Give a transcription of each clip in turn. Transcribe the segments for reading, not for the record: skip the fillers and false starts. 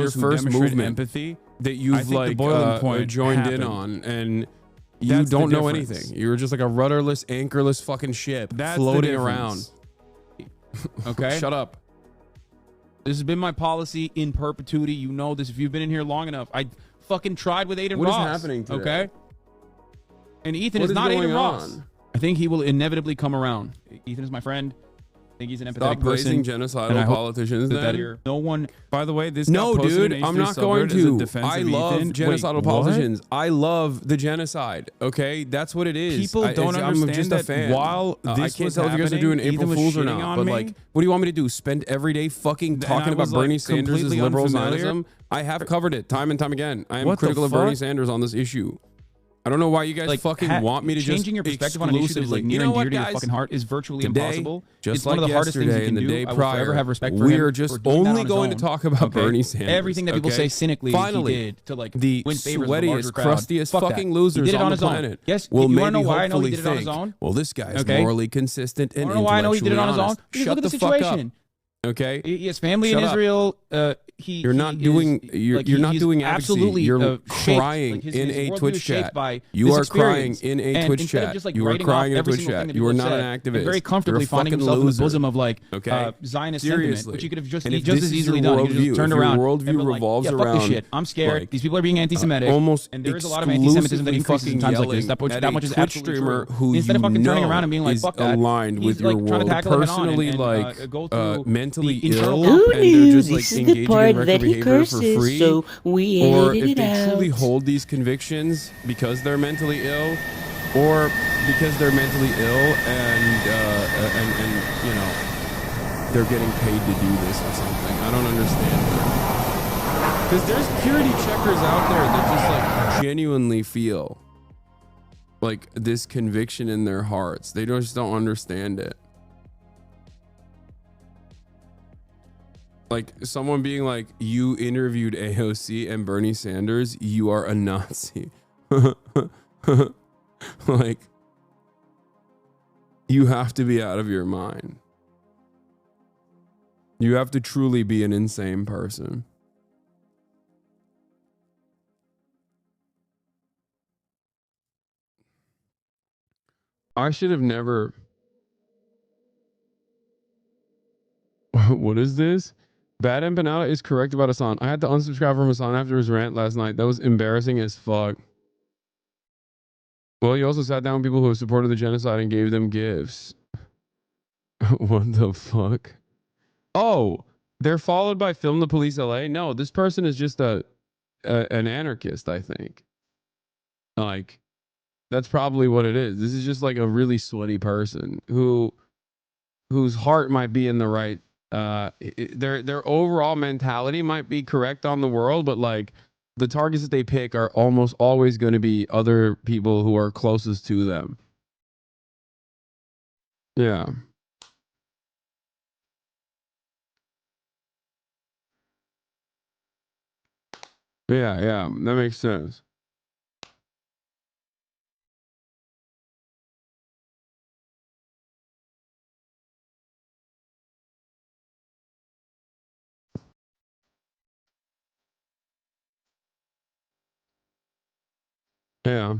your first movement empathy that you've like joined in on, and you don't know anything. You're just like a rudderless, anchorless fucking ship floating around. Okay. Shut up. This has been my policy in perpetuity. You know this if you've been in here long enough. I fucking tried with Aiden Ross. What is happening today? Okay. And Ethan is not Aiden Ross. I think he will inevitably come around. Ethan is my friend. I think he's an empathetic Stop person. genocidal politicians. Then no one. By the way, this dude, I'm not going to. I love genocidal politicians. I love the genocide. Okay, that's what it is. People don't understand I'm just that a fan. while this I can't was tell if you guys are doing April Fools or not. But like, what do you want me to do? Spend every day fucking talking about Bernie Sanders' liberal Zionism? I have covered it time and time again. I am critical of Bernie Sanders on this issue. I don't know why you guys fucking want me to just changing your perspective on an issue that is like near and dear to your fucking heart is virtually impossible. It's one of the hardest things you can do. I will forever have respect for him. We are just only going to talk about Bernie Sanders. Everything that people say cynically, finally, he did to like the win favors sweatiest, of the larger crustiest fucking losers on the planet. Yes, will you want to know maybe why I know he hopefully did it on his own? Well, this guy is morally consistent and intellectually honest. I know he did it on his own. Shut the fuck up. Okay. He has family in Israel. You're not doing advocacy. You're crying in a Twitch chat. You are crying in a Twitch chat. You are crying in a Twitch chat. You are not an activist. Very comfortably finding himself in the bosom of like Zionist sentiment, which you could have just as easily done. You just turned around. Your worldview revolves around. Fuck this shit. I'm scared. These people are being anti-Semitic. And there is a lot of anti-Semitism that increases in times like this. That much is absolutely true. Instead of fucking turning around and being like, "Fuck that," aligned with your world, personally like mentally ill. Who knew just, this is the part that he curses, so we or edited if they it truly out. hold these convictions because they're mentally ill, or because they're mentally ill and you know they're getting paid to do this or something. I don't understand that. Because there's purity checkers out there that just like genuinely feel like this conviction in their hearts. They just don't understand it. Like someone being like, you interviewed AOC and Bernie Sanders, you are a Nazi. Like, you have to be out of your mind. You have to truly be an insane person. I should have never. What is this? Bad Empanada is correct about Hassan. I had to unsubscribe from Hassan after his rant last night. That was embarrassing as fuck. Well, you also sat down with people who supported the genocide and gave them gifts. What the fuck? Oh, they're followed by Film the Police LA? No, this person is just an anarchist, I think. Like, that's probably what it is. This is just like a really sweaty person whose heart might be in the right. Their overall mentality might be correct on the world, but like the targets that they pick are almost always going to be other people who are closest to them. Yeah. Yeah, that makes sense. Yeah.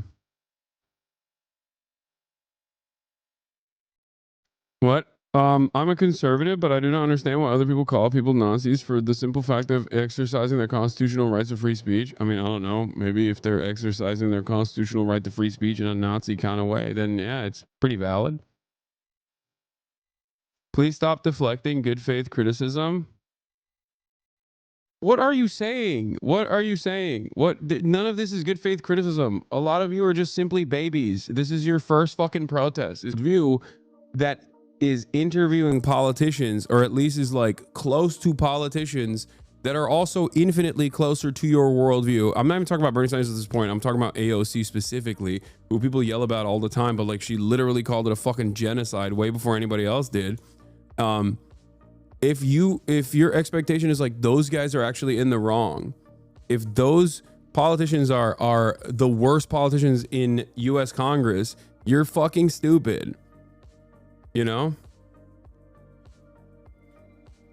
What? I'm a conservative, but I do not understand why other people call people Nazis for the simple fact of exercising their constitutional rights of free speech. I mean, I don't know. Maybe if they're exercising their constitutional right to free speech in a Nazi kind of way, then yeah, it's pretty valid. Please stop deflecting good faith criticism. What are you saying? What are you saying? None of this is good faith criticism. A lot of you are just simply babies. This is your first fucking protest. It's view that is interviewing politicians, or at least is like close to politicians that are also infinitely closer to your worldview. I'm not even talking about Bernie Sanders at this point. I'm talking about AOC specifically, who people yell about all the time, but like she literally called it a fucking genocide way before anybody else did. If your expectation is like those guys are actually in the wrong, if those politicians are the worst politicians in US Congress, you're fucking stupid. You know?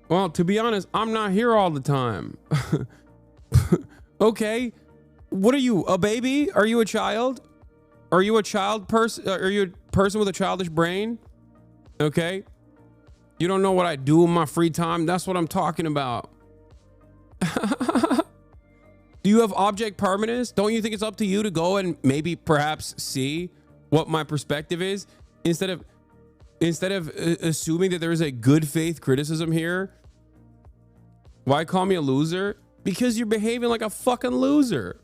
Well, to be honest, I'm not here all the time. Okay. What are you, a baby? Are you a child? Are you a child person? Are you a person with a childish brain? Okay. You don't know what I do in my free time? That's what I'm talking about. Do you have object permanence? Don't you think it's up to you to go and maybe perhaps see what my perspective is instead of assuming that there is a good faith criticism here? Why call me a loser? Because you're behaving like a fucking loser.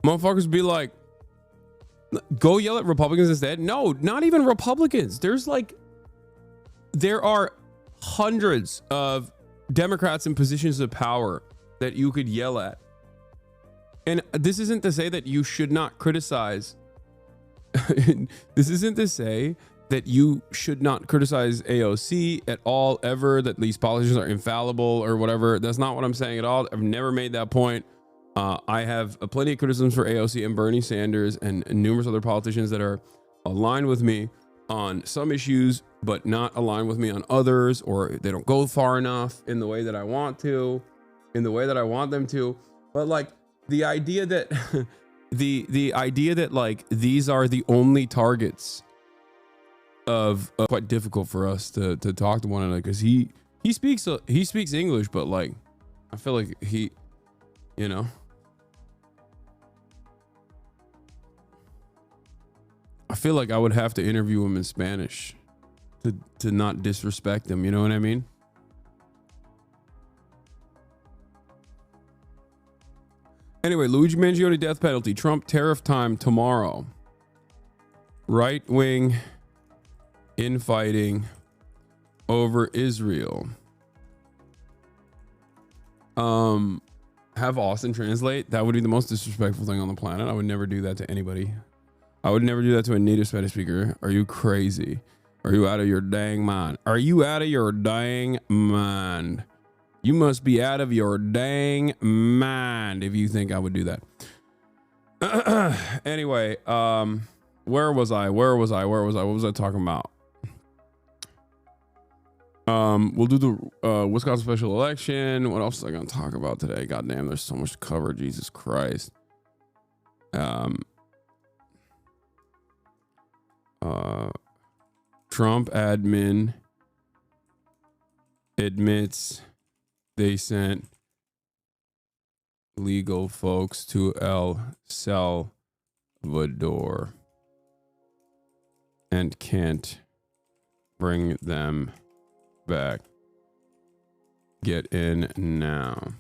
Motherfuckers be like, go yell at Republicans instead. No, not even Republicans. There are hundreds of Democrats in positions of power that you could yell at. And this isn't to say that you should not criticize. This isn't to say that you should not criticize AOC at all, ever, that these politicians are infallible or whatever. That's not what I'm saying at all. I've never made that point. I have plenty of criticisms for AOC and Bernie Sanders and numerous other politicians that are aligned with me on some issues, but not aligned with me on others, or they don't go far enough in the way that I want to, in the way that I want them to. But like the idea that the idea that like these are the only targets of quite difficult for us to talk to one another, because he speaks English, but like I feel like he, you know, I feel like I would have to interview him in Spanish to not disrespect him. You know what I mean? Anyway, Luigi Mangione death penalty. Trump tariff time tomorrow. Right wing infighting over Israel. Have Austin translate. That would be the most disrespectful thing on the planet. I would never do that to anybody. I would never do that to a native Spanish speaker. Are you crazy? Are you out of your dang mind? Are you out of your dang mind? You must be out of your dang mind if you think I would do that. Anyway, where was I? What was I talking about? We'll do the Wisconsin special election. What else is I gonna talk about today? God damn, there's so much to cover. Jesus Christ. Trump admin admits they sent legal folks to El Salvador and can't bring them back. Get in now.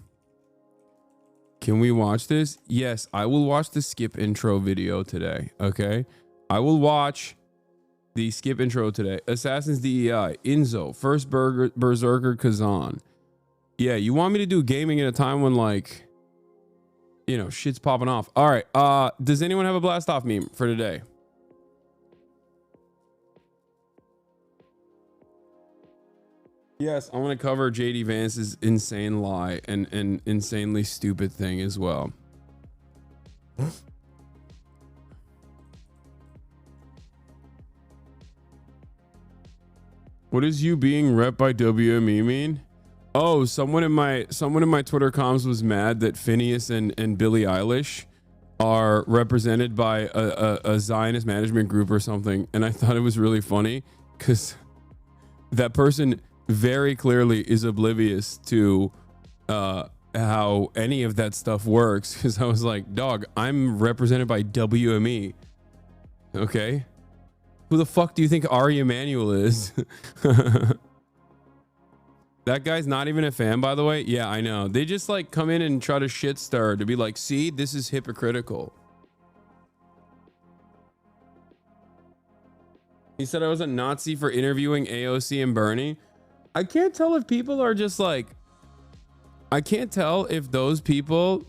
Can we watch this? Yes, I will watch the skip intro video today. Okay, I will watch the skip intro today. Assassins DEI, Enzo, first Berserker Kazan. Yeah, you want me to do gaming at a time when, like, you know, shit's popping off. All right, does anyone have a blast off meme for today? Yes, I want to cover JD Vance's insane lie and insanely stupid thing as well. What does you being rep by WME mean? Oh, someone in my Twitter comms was mad that Finneas and Billie Eilish are represented by a Zionist management group or something, and I thought it was really funny because that person very clearly is oblivious to how any of that stuff works. Because I was like, dog, I'm represented by WME. Okay. Who the fuck do you think Ari Emanuel is? That guy's not even a fan, by the way. Yeah, I know. They just like come in and try to shit stir to be like, see, this is hypocritical. He said I was a Nazi for interviewing AOC and Bernie. I can't tell if people are just like, I can't tell if those people